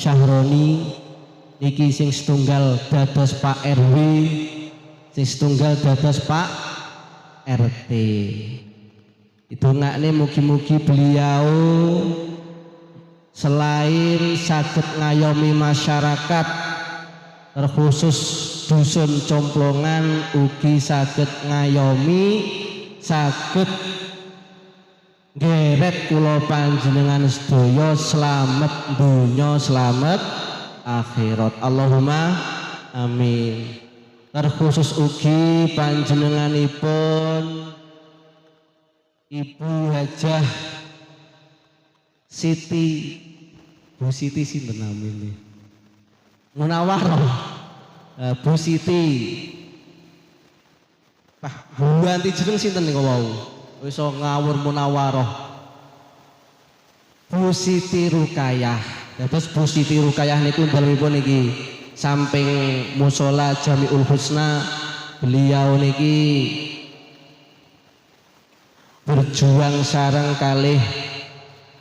Syahroni niki sing setunggal dados Pak RW, sing setunggal dados Pak RT. Idongakne mugi-mugi beliau selain saged ngayomi masyarakat terkhusus dusun Complongan, ugi saged ngayomi saged geret kula panjenengan sedaya slamet donya slamet akhirat. Allahumma amin. Terkhusus ugi panjenenganipun Ibu Hajah Siti, Bu Siti sinten namine? Munawaroh. Bu Siti. Pak, Bu ganti jeneng sinten niku wau? Wis ngawur Munawaroh. Bu Siti Rukayah. Dados Bu Siti Rukayah niku dalemipun niki samping mushola Jamiul Husna, beliau niki berjuang sareng kalih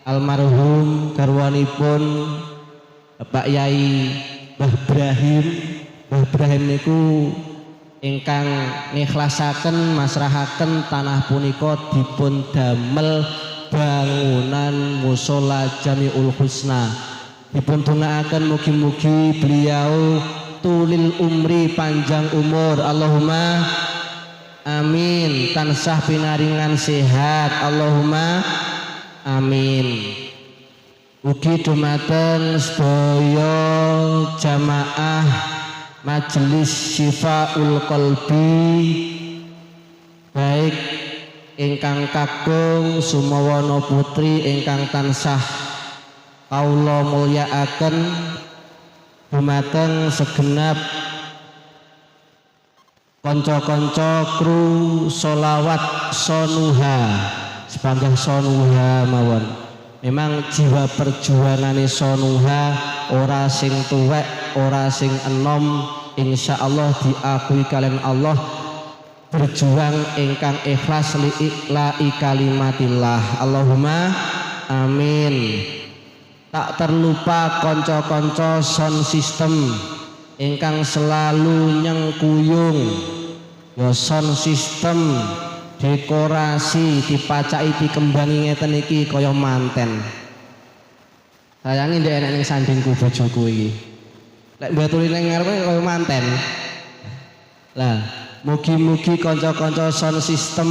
almarhum garwanipun Bapak Yai Mbah Ibrahim. Mbah Ibrahim niku ingkang ngikhlasaken masrahaken tanah punika dipun damel bangunan mushola Jamiul Husna. Dipun dongaaken mugi-mugi beliau tulil umri, panjang umur, Allahumma amin, tansah pinaringan sehat, Allahumma amin. Ugi dumateng sedaya jamaah Majelis Syifaul Qalbi, baik ingkang kakung sumawana putri ingkang tansah kaula mulyakaken, dumateng segenap konco-konco kru solawat sonuha sepanjang sonuha mawon. Memang jiwa perjuangane sonuha ora sing tuwek, ora sing enom, insyaallah diakui kalian Allah berjuang ingkang ikhlas li'i'la'i kalimatillah, Allahumma amin. Tak terlupa konco-konco sound system ingkang selalu nyengkuyung ya sound system, dekorasi dipacai dikembangi ngeten iki kaya manten. Sayangi ndek enek ning sandingku bojoku iki. Lek mbaturi ning ngarepe kaya manten. Lah, mugi-mugi kanca-kanca sound system,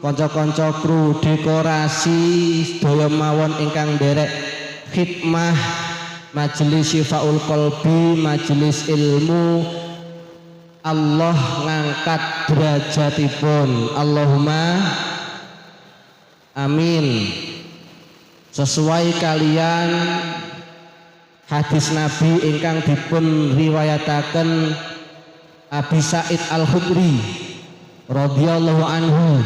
kanca-kanca kru dekorasi sedaya mawon ingkang nderek khidmah Majelis Syifaul Qalbi, majelis ilmu, Allah ngangkat derajatipun, Allahumma amin. Sesuai kalian hadis Nabi ingkang dipun riwayataken Abi Sa'id Al-Khudri radhiyallahu anhu,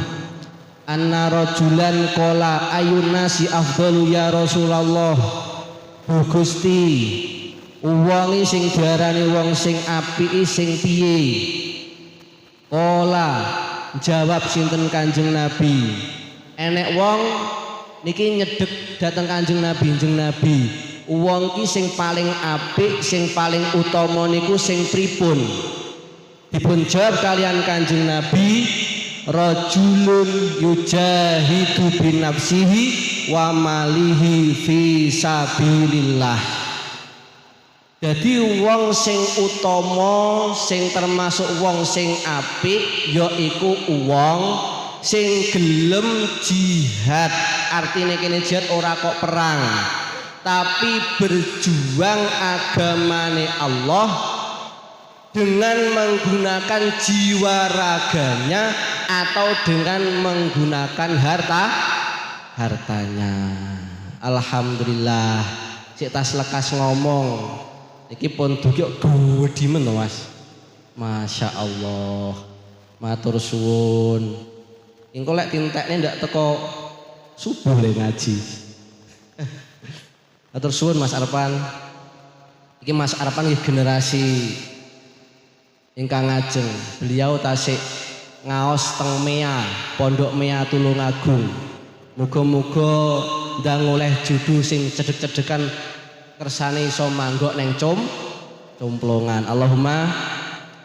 anna rajulan qala ayun nasi afdalu ya Rasulullah. Bu Gusti, wong sing diarani wong sing apiki sing piye? Qala, jawab sinten Kanjeng Nabi, enek wong niki nyedhek dateng Kanjeng Nabi, Kanjeng Nabi, wong ki sing paling apik, sing paling utama niku sing pripun? Dipun jawab kalian Kanjeng Nabi, rajulun yujahidu bin nafsihi wa malihi fi sabilillah. Jadi wong sing utama, sing termasuk wong sing apik yaiku wong sing gelem jihad. Artine kene jihad ora kok perang, tapi berjuang agamane Allah dengan menggunakan jiwa raganya atau dengan menggunakan hartanya. Alhamdulillah, cek tas lekas ngomong iki pun dugyuk gedhi men to Mas. Masya Allah, matur suwun. Engko lek tintekne ndak teko subuh le ngaji. Matur suwun Mas Arpan. Iki Mas Arpan iki generasi ingkang ngajeng. Beliau tasik ngaos teng Mea, Pondok Mea Tulungagung. Muga-muga ndang oleh judu sing cedhek-cedhekan kersane iso manggok neng complongan. Allahumma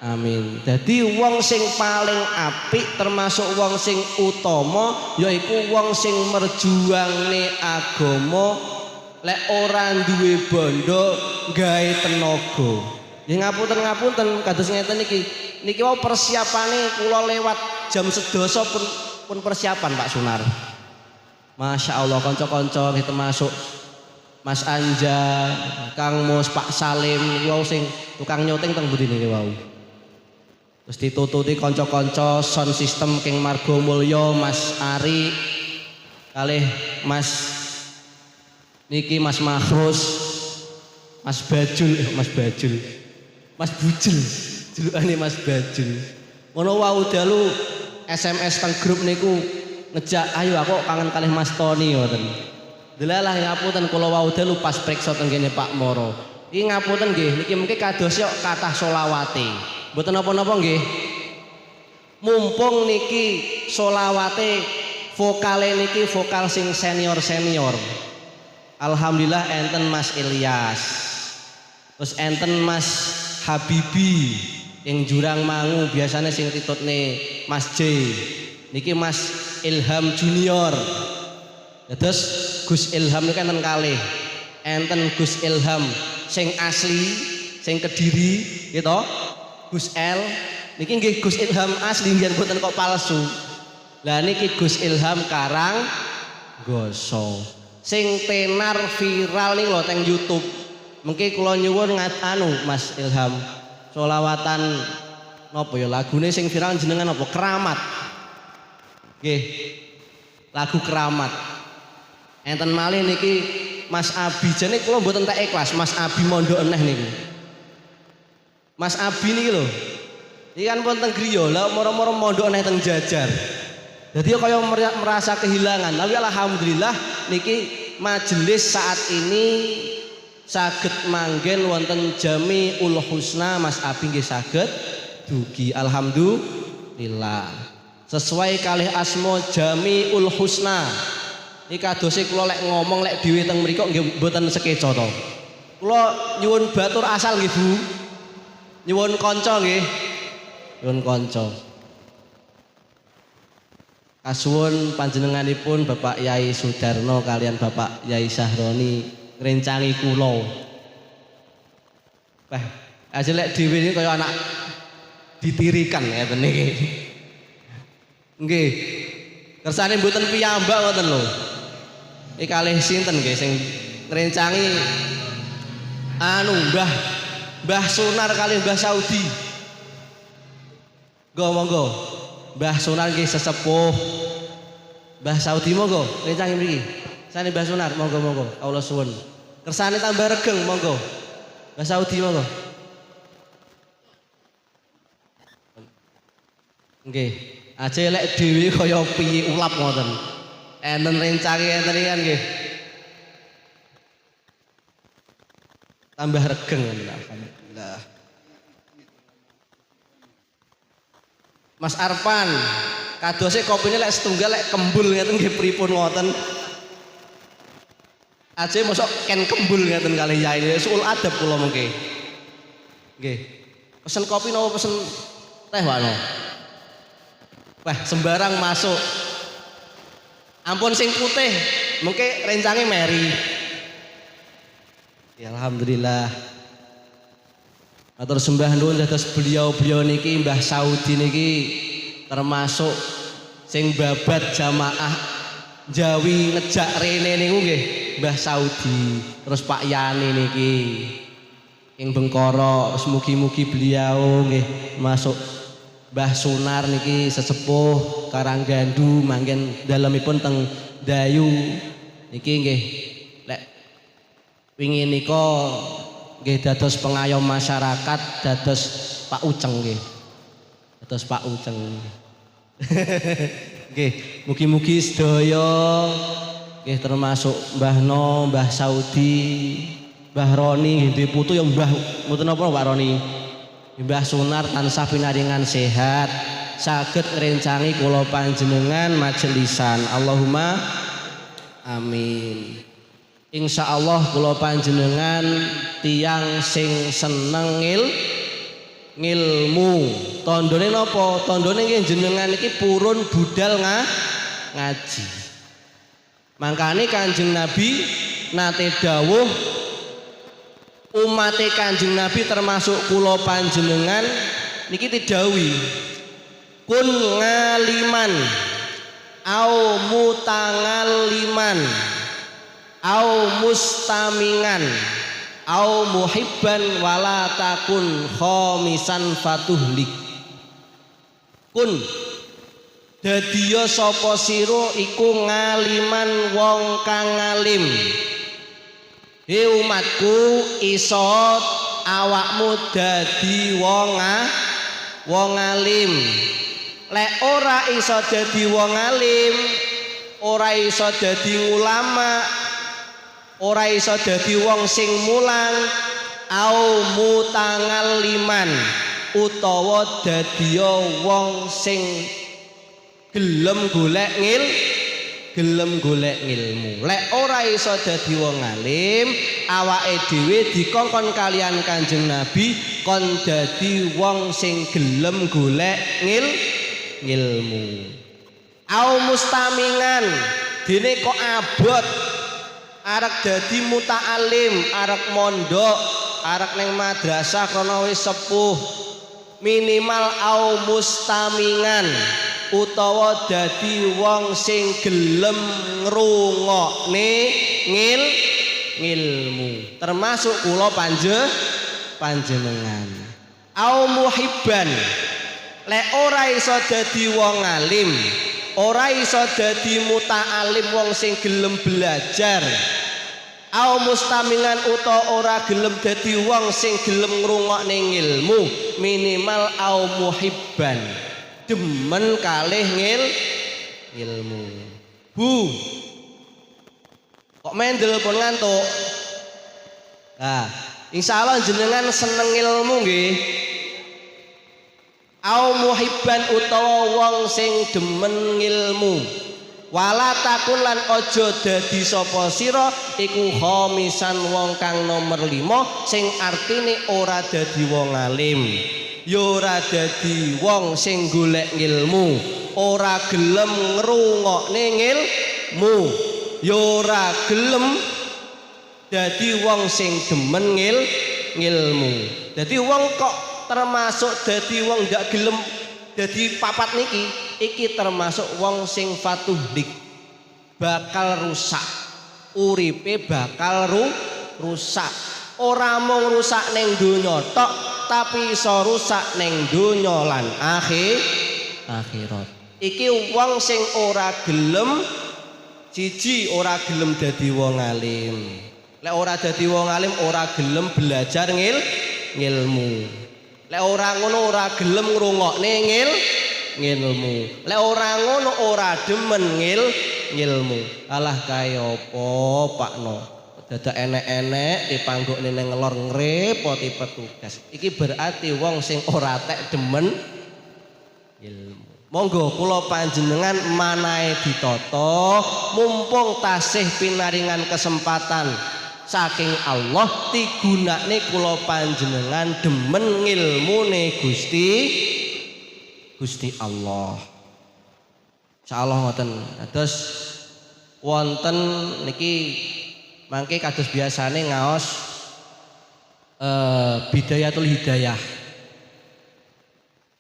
amin. Jadi wong sing paling apik termasuk wong sing utama yaiku wong sing merjuangne agama lek ora duwe bondo gawe tenaga. Ya ngapunten kados ngeten niki wau persiapane kula lewat jam 11 pun persiapan Pak Sunar. Masya Allah kanca-kanca termasuk Mas Anja, Kang Mus, Pak Salim, wau sing tukang nyuting teng budi niki wau. Terus ditututi kanca-kanca sound system King Margo Mulyo, Mas Ari, kalih Mas niki Mas Mahrus, Mas Bajul, Mas Bujul, julukane Mas Bajul. Ngono wau dalu SMS teng grup niku ngejak, ayo aku kangen kalih Mas Tony ngoten. Delalah ngapunten kula wau dalu pas priksa teng kene Pak Moro. Iki ngapunten nggih, niki mungkin kados yo kathah selawate. Mboten napa-napa nggih. Mumpung niki selawate vokale niki vokal sing senior-senior. Alhamdulillah enten Mas Ilyas. Terus enten Mas Habibi yang Jurang Mangu biasanya sing titutne Mas J. Niki Mas Ilham Junior. Terus Gus Ilham niku enten kalih. Enten Gus Ilham sing asli, sing Kediri, gitu. Gus L. Niki nggih Gus Ilham asli nggih mboten kok palsu. Lah niki Gus Ilham Karang Goso. Sing tenar viral nih lho teng YouTube. Mengki kula nyuwun Mas Ilham. Solawatan napa ya lagune sing viral jenengan apa? Keramat. Nggih. Lagu Keramat. Enten malih niki Mas Abi jane kula mboten tak ikhlas Mas Abi mondok eneh niku. Mas Abi niki lho. Iki kan pun teng griya, lha moro-moro mondok eneh teng Jajar. Jadi kaya merasa kehilangan. Tapi alhamdulillah niki majelis saat ini saged manggen wonten Jamiul Husna. Mas Abi nggih saged dugi alhamdulillah. Sesuai kalih asma Jamiul Husna. Iki kadose kula lek ngomong lek dhewe teng mriku nggih mboten sekeca to. Kula nyuwun batur asal nggih Bu. Nyuwun kanca nggih. Nyuwun kanca. Kasuwun panjenenganipun Bapak Yai Sudarno kalian Bapak Yai Sahroni ngrencangi kula. Wah, aja lek dhewe iki kaya anak ditirikan ngeten niki. Nggih. Kersane mboten piyambak ngoten lho. Iki kalih sinten nggih sing ngrencangi Mbah Sunar kali Mbah Saudi. Monggo. Mbah Sunar nggih sesepuh. Mbah Saudi monggo ngrencangi mriki. Sane Mbah Sunar monggo kawula suwun. Kersane tambah regeng monggo. Mbah Saudi monggo. Nggih. Aja lek dhewe kaya piye ulap ngoten. Enten rencangi enten kan nggih. Tambah regeng alhamdulillah. Mas Arpan, kadose kopine lek setunggal lek kembul ngeten nggih pripun ngoten. Aja mosok ken kembul ngeten kali yai suul adab kula mengke. Nggih. Pesen kopi napa pesen teh wae. Wah, sembarang masuk. Ampun sing putih, mungkin rencange meri. Ya alhamdulillah. Matur sembah nuwun dados beliau-beliau niki Mbah Saudi niki termasuk sing babat jamaah Jawi ngejak rene niku nggih Mbah Saudi. Terus Pak Yani niki ing Bengkoro, mugi-mugi beliau nggih masuk Mbah Sunar niki sesepuh Karanggandu manggen dalemipun teng Dayu niki nggih lek wingi nika nggih dados pengayom masyarakat dados Pak Uceng nggih. Dados Pak Uceng. Nggih, mugi-mugi sedaya nggih termasuk Mbah No, Mbah Saudi, Mbah Roni nggih putu ya Mbah mboten napa Pak Roni. Mbah Sunar tansah pinaringan sehat saged ngrencangi kula panjenengan majelisan. Allahumma amin. Insyaallah kula panjenengan tiyang sing seneng ngilmu. Tandane napa? Tandane nggih jenengan iki purun budal ngaji. Mangkane Kanjeng Nabi nate dawuh umate Kanjeng Nabi termasuk kula panjenengan niki didhawuhi kun ngaliman au mutangaliman au mustamingan au muhibban wala takun khamisan fatuhlik. Kun dadiya sapa sira iku ngaliman wong kang ngalim. He umatku iso awakmu dadi wong alim. Lek ora iso dadi wong alim, ora iso dadi ulama, ora iso dadi wong sing mulang, au mutangaliman utawa dadiya wong sing gelem golek ngilmu. Lek ora iso dadi wong alim, awake dhewe dikongkon kalian Kanjeng Nabi kon dadi wong sing gelem golek ngilmu. Au mustamingan dene kok abot arek dadi muta'alim, arek mondok, arek ning madrasah krana wis sepuh. Minimal au mustamingan utawa dadi wong sing gelem ngrungokne ngilmu, termasuk kula panjenengan. Au muhibban, lek ora iso dadi wong alim, ora iso dadi muta'alim wong sing gelem belajar, au mustamingan utawa ora gelem dadi wong sing gelem ngrungokne ngilmu, minimal au muhibban demen kalih ngilmu. Bu, kok mendel pun ngantuk? Nah, insyaallah jenengan seneng ilmu nggih. Au muhibban utawa wong sing demen ngilmu. Wala takun lan aja dadi sapa sira iku khamisan wong kang nomor 5 sing artine ora dadi wong alim. Ya ora dadi wong sing golek ngilmu, ora gelem ngrungokne ngilmu, ya ora gelem dadi wong sing demen ngilmu. Dadi wong kok termasuk dadi wong ndak gelem dadi papat niki, iki termasuk wong sing fatuhlik, bakal rusak uripe, bakal rusak. Ora mung rusak ning donya tok, tapi iso rusak ning donya lan akhirat. Iki wong sing ora gelem, siji ora gelem dadi wong alim. Lek ora dadi wong alim ora gelem belajar ngilmu. Lek ora ngono ora gelem ngrungokne ngilmu. Lek ora ngono ora demen ngilmu. Alah kaya apa Pakno? Dadak enek-enek dipanggukne ning ngelor ngrepoti petugas. Iki berarti wong sing ora tek demen ilmu. Monggo kula panjenengan manahe ditata, mumpung tasih pinaringan kesempatan saking Allah digunakne kula panjenengan demen ngilmune Gusti Allah. Insyaallah ngoten. Dados wonten niki mangke kados biasane ngaos Bidayatul Hidayah.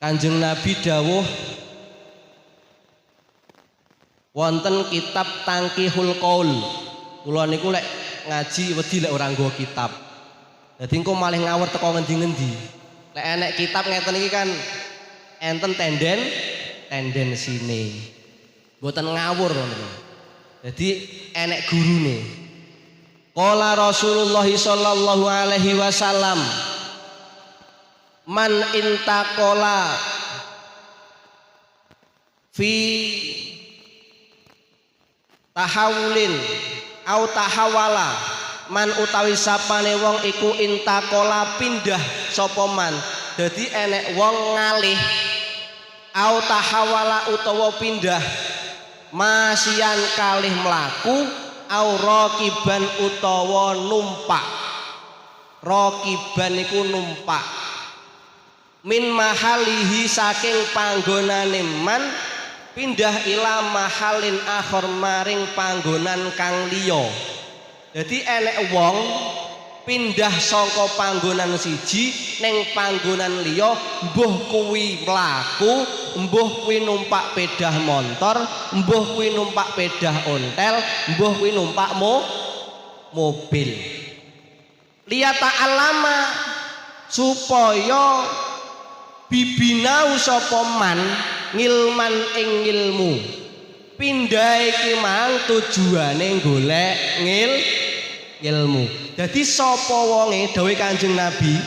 Kanjeng Nabi dawuh wonten kitab Tangkihul Qaul. Kula niku lek ngaji wedi lek ora nggo kitab. Dadi engko malih ngawur teko ngendi-ngendi. Lek enek kitab ngeten iki kan enten tendensine. Mboten ngawur ngoten. Dadi enek gurune. Qala Rasulullah sallallahu alaihi wasallam man intaqala fi tahawulin au tahawala, man utawi sapane wong iku intaqala pindah sapa man. Dadi enek wong ngalih au tahawala utawa pindah masian kalih mlaku au raqiban utawa numpak. Raqiban iku numpak. Min mahalihi saking panggonane man pindah ila mahalin akhir maring panggonan kang liya. Dadi enek wong pindah saka panggonan siji ning panggonan liya, mbuh kuwi mlaku, mbuh kuwi numpak pedah motor, mbuh kuwi numpak pedah ontel, mbuh kuwi numpak mobil. Liya ta'allama supaya bibinau sapa man ngilman ing ilmu. Pindah iki mang tujuane golek ilmu. Jadi sapa wonge dawuh Kanjeng Nabi,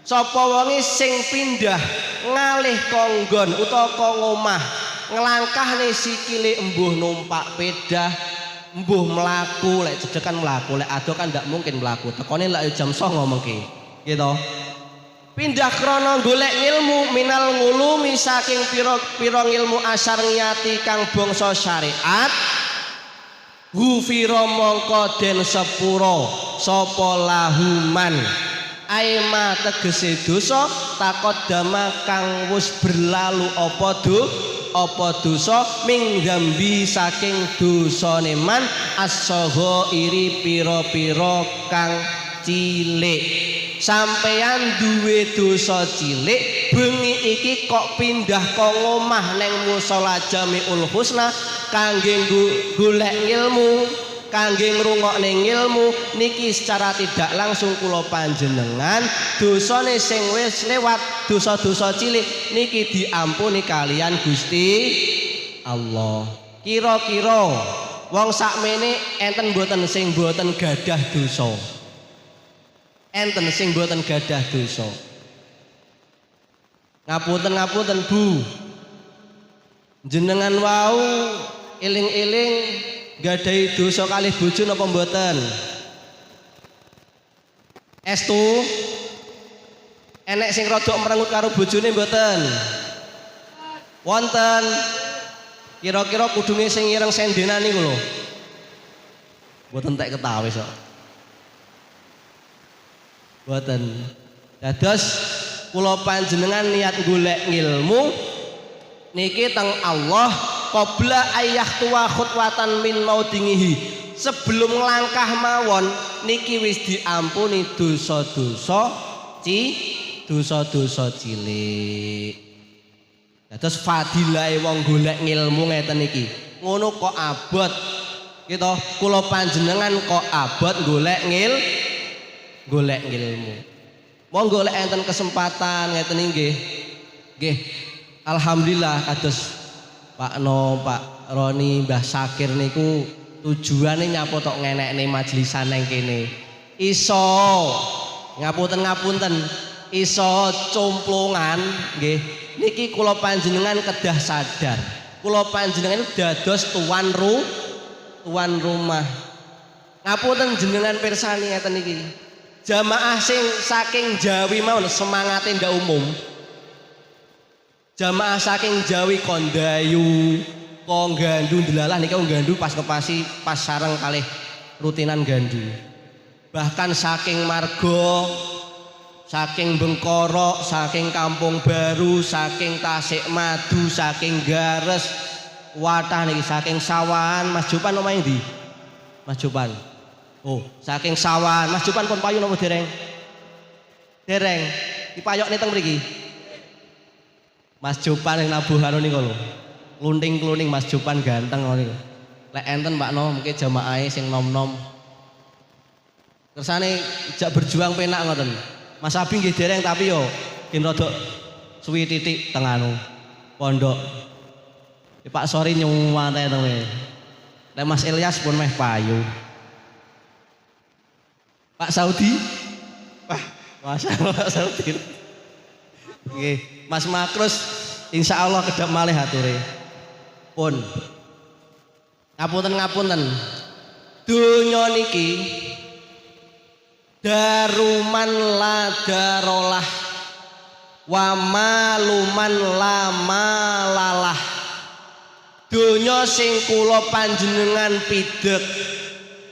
sapa wonge sing pindah ngalih konggon utawa kang omah, nglangkahne sikile embuh numpak pedah, embuh mlaku, lek cedekan mlaku, lek ado kan ndak mungkin mlaku. Tekone lek jam 09.00 mengki. Gitu. Pindah krana golek ilmu minal ngulumi saking pira-pira ilmu asyariyati kang bangsa syariat. Hufira mongko den sepuro sapa lahuman aima tegese dosa takodama kang wis berlalu apa dosa ming dzambi saking dosane man as-sagha iri pira-pira kang cilik. Sampeyan duwe dosa cilik bengi iki kok pindah kok ngomah neng musala Jamiul Husna kangge golek ilmu, kangge ngrungokne ilmu niki secara tidak langsung kula panjenengan dosane sing wis lewat dosa-dosa cilik niki diampuni kalian Gusti Allah. Kira-kira wong sakmene enten mboten sing mboten gadah dosa? Enten sing mboten gadah dosa. Ngapunten Bu. Jenengan wau eling-eling gadahi dosa kalih bojo napa mboten? Estu enek sing rada merengut karo bojone mboten? Wonten. Kira-kira kudunge sing ireng sendenan niku lho. Mboten tek ketawi kok. Boten. Dados kula panjenengan niat golek ilmu niki teng Allah qabla ayah tuwa khutwatan min maudingihi. Sebelum nglangkah mawon niki wis diampuni dosa-dosa cilik. Dados fadilahe wong golek ilmu ngeten iki. Ngono kok abot. Gitu, kula panjenengan kok abot golek ilmu. Monggo lek enten kesempatan ngeten nggih. Nggih. Alhamdulillah kados Pak No, Pak Roni, Mbah Sakir niku tujuane nyapa tok ngenekne majelisan nang kene. Iso ngapunten iso complongan nggih. Niki kula panjenengan kedah sadar. Kula panjenengan dados tuan rumah. Ngapunten jenengan pirsani ngeten iki. Jamaah sing saking Jawi mawon semangate ndak umum. Jamaah saking Jawi kondayu, kok nggandu delalah nika nggandu pas kepasi pas sareng kalih rutinan gandu. Bahkan saking Margo, saking Bengkoro, saking Kampung Baru, saking Tasikmadu, saking Gares, Watah niki saking Sawahan, Mas Jupan omahe ndi? Mas Jupan. Oh, saking Sawahan, Mas Jupan pun payu napa dereng? Dereng. Dipayokne teng mriki. Mas Jupan yang nabuh karo niku lho. Klunting-klunting Mas Jupan ganteng niku. Lek enten Pak No mungkin jamaahe sing nom-nom. Kersane jak berjuang penak ngoten. Mas Abi nggih dereng tapi yo gen rada suwi titik teng anu pondok. Pak Sori nyuwate to kowe. Lek Mas Ilyas pun meh payu. Pak Saudi? Wah, masyaallah Pak Saudi. Nggih, Mas Makrus insyaallah kedap malih ature. Pun. Ngapunten. Donya niki daruman la darolah wa maluman la malalah. Donya sing kula panjenengan pidhek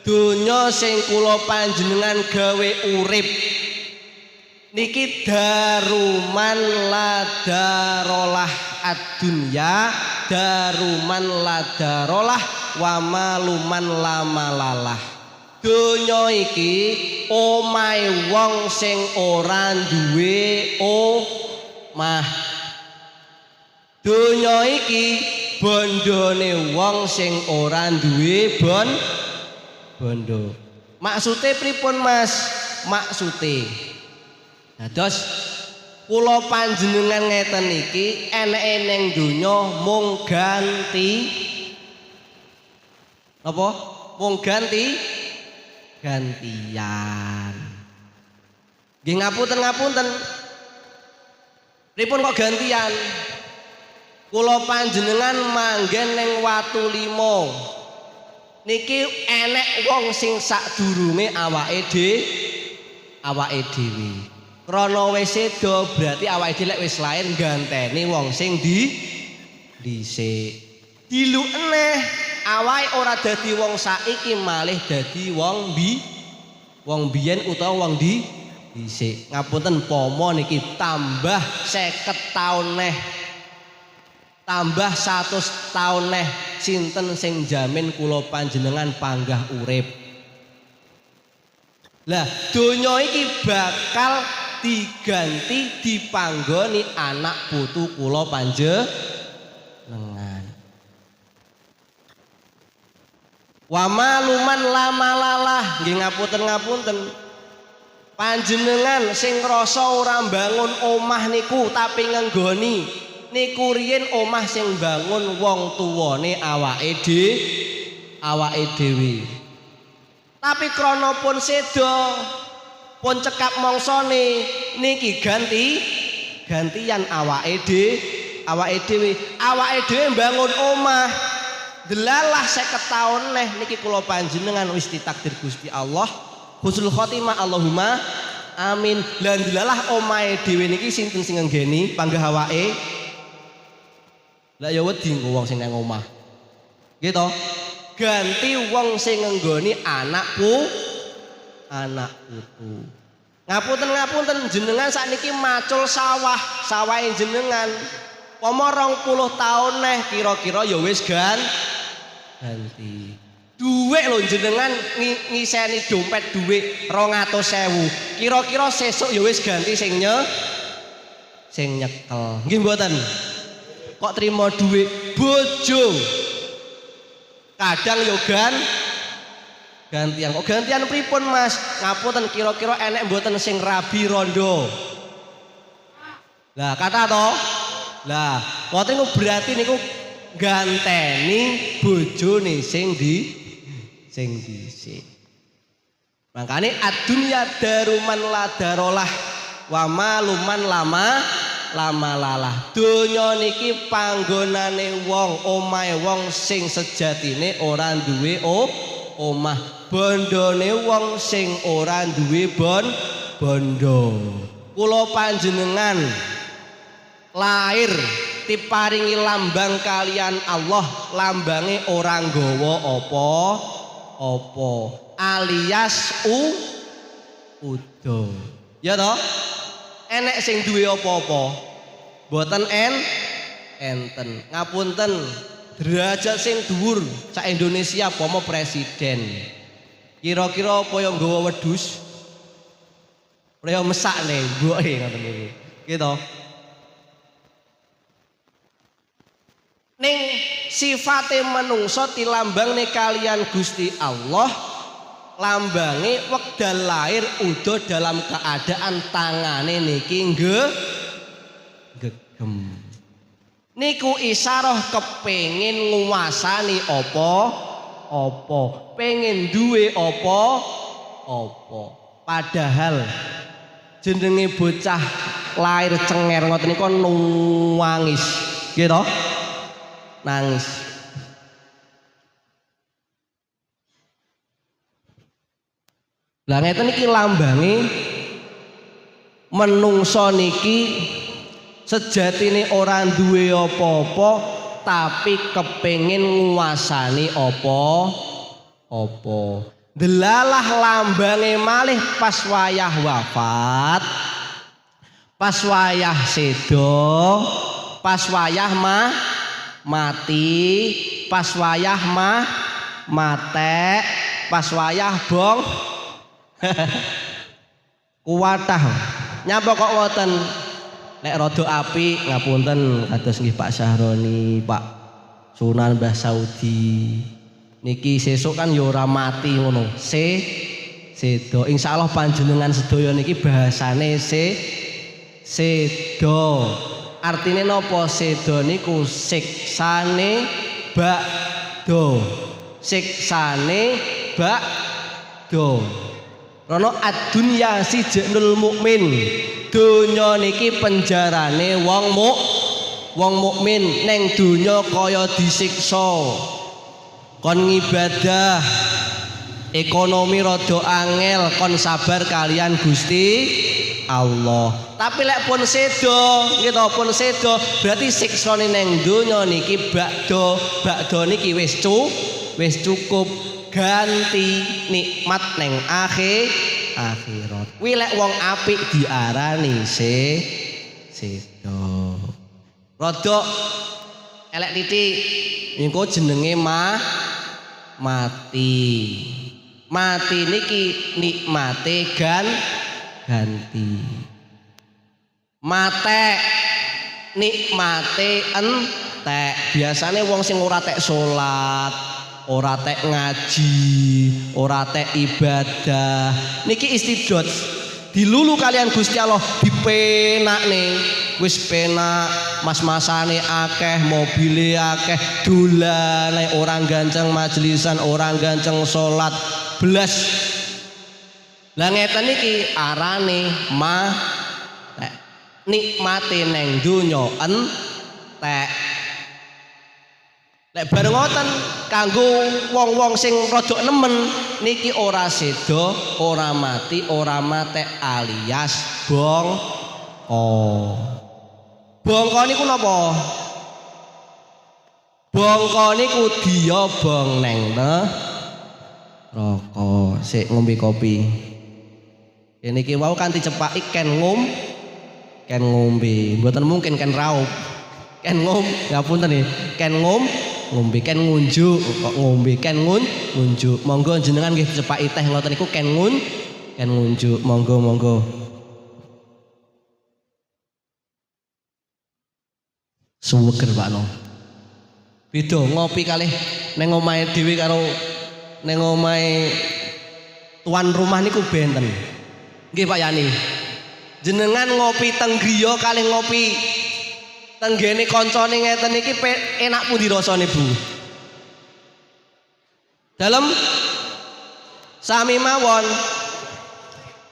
donya sing kula panjenengan gawe urip niki daruman ladarolah ad-dunya daruman ladarolah wa maluman lamalalah. Donya iki omahe wong sing ora duwe omah. Donya iki bondone wong sing ora duwe bondo. Maksude pripun Mas? Maksude dados kula panjenengan ngeten iki eneke ning donya mung ganti apa? Mung gantian. Nggih ngapunten. Pripun kok gantian? Kula panjenengan manggen ning Watu Lima. Niki enek wong sing sadurunge awake dhewe. Krana wis seda berarti awake dhewe lek wis lair ganteni wong sing dhisik. Dilu eneh awake ora dadi wong saiki malih dadi wong biyen utawa wong dhisik. Ngapunten pomo niki tambah 50 taun neh. Tambah 100 taun neh sinten sing jamin kula panjenengan panggah urip. Lah donya iki bakal diganti dipanggoni anak putu kula panjenengan. Wa maluman lamalalah nggih ngapunten. Panjenengan sing ngrasa ora mbangun omah niku tapi ngenggoni niku riyen omah sing bangun wong tuwane awake dhewe. Tapi krana pun seda, pun cekap mangsane niki gantian awake dhewe. Awake dhewe mbangun omah delalah 50 taun neh niki kula panjenengan wis ditakdir Gusti Allah husnul khotimah Allahumma amin. Lah delalah omahe dhewe niki sinten sing nggeni panggah awake? Lah ya wedi nggo wong sing nang omah. Nggih to? Ganti wong sing ngenggoni anak putu. Ngapunten jenengan sakniki macul sawahe jenengan. Pomo 20 taun neh kira-kira ya wis ganti. Duit lho jenengan ngiseni dompet duit 200.000. Kira-kira sesuk ya wis ganti sing nyekel. Nggih mboten? Kok terima duit bojo kadang yo gantian. Kok gantian pripun Mas? Ngapunten kira-kira enek mboten sing rabi rondo. Lah kata to. Lah ngoten niku berarti niku ganteni bojone sing dhisik. Makane ad-dunya daruman ladarolah wa maluman lama-lalah. Donya niki panggonane wong, omahe wong sing sejatine ora duwe omah. Bondone wong sing ora duwe bondo. Kula panjenengan lahir diparingi lambang kalian Allah, lambange ora nggawa apa-apa alias udo. Ya toh? Enek sing duwe apa-apa mboten enten. Ngapunten derajat sing dhuwur sak Indonesia pomo presiden. Kira-kira apa yang nggawa wedhus? Raya mesakne mboke ngoten niku. Gitu. Ning sifate manungsa tilambangne kalian Gusti Allah, lambange wekdal lahir udah dalam keadaan tangane niki gegem. Niku isyarah kepengin nguasani apa, pengen duwe apa. Padahal jenenge bocah lahir cenger ngoten niku nangis, gitu. Nangis. Lah ngeten iki lambange menungso niki sejatine ora duwe apa-apa tapi kepengin nguasani apa. Delalah lambange malih pas wayah wafat, pas wayah sedo, pas wayah mati, pas wayah matek, pas wayah bong kuwatah. Nyapa kok wonten nek rada apik ngapunten kados nggih Pak Syahroni, Pak Sunan Mbah Saudi. Niki sesuk kan ya ora mati ngono. Sedo. Insyaallah panjenengan sedaya niki bahasane sedo. Artine napa? Sedo niku siksane bakdo. Siksane bakdo. Rono ad-dunya sijnul mukmin. Donya niki penjarane wong mukmin. Neng donya kaya disiksa. Kon ngibadah ekonomi rada angel, kon sabar kalian Gusti Allah. Tapi lek pun sedo, gitu pun sedo, berarti siksane neng donya niki bakdo niki wis cukup, ganti nikmat neng akhirat. Kuwi lek wong apik diarani sedo. Rada elek titik niku jenenge mati niki nikmate ganti matek nikmate entek. Biasane wong sing ora tek salat, ora tek ngaji, ora tek ibadah niki istidot dilulu kalian Gusti Allah, dipenakne wis penak, mas-masane akeh, mobile akeh, dolane orang ganceng majlisan, orang ganceng salat belas. Lah ngeten iki arane nikmate neng donya entek. Lek bareng ngoten kanggo wong-wong sing rada nemen niki ora sedo, ora mati, ora matek alias bongko niku napa? Bongko niku diobong neng neraka. Sik ngombe kopi. Niki wau kanthi cepaki ken ngombe. Mboten mungkin ken raup. Ken ngapunten nggih. Ken ngombe, ken ngunjuk kok ngombe, ken ngunjuk. Monggo jenengan nggih cepaki teh ngoten niku ken ngunjuk. Monggo. Suweger Pak No. Beda ngopi kalih ning omahe dhewe karo ning omahe tuan rumah niku benten. Nggih Pak Yani. Jenengan ngopi teng griya kalih ngopi tenggene koncone ngeten iki enak pundi rasane Bu? Dalem sami mawon.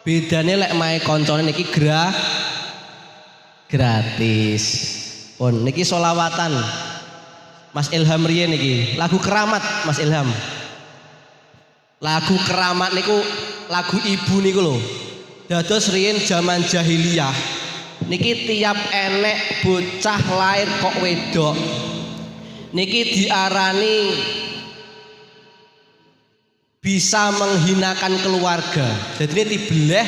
Bedane lek mae koncone niki gratis. Pun niki solawatan Mas Ilham riyen niki, lagu keramat Mas Ilham. Lagu keramat niku lagu ibu niku lho. Dados riyen zaman jahiliyah niki tiap enek bocah lair kok wedok niki diarani bisa menghinakan keluarga. Jadi ini dibeleh,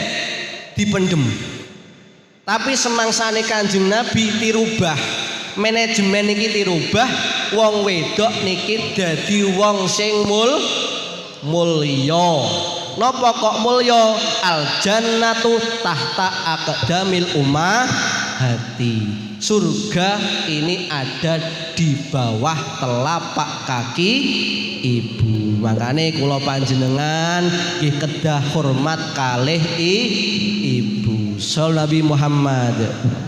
dipendem. Tapi semangsane Kanjeng Nabi dirubah, manajemen niki dirubah, wong wedok niki dadi wong sing mulya. Napa kok mulya? Al jannatu tahta aqdamil ummahati. Surga ini ada di bawah telapak kaki ibu. Makane kula panjenengan nggih kedah hormat kalih ibu. Sallallahu Nabi Muhammad.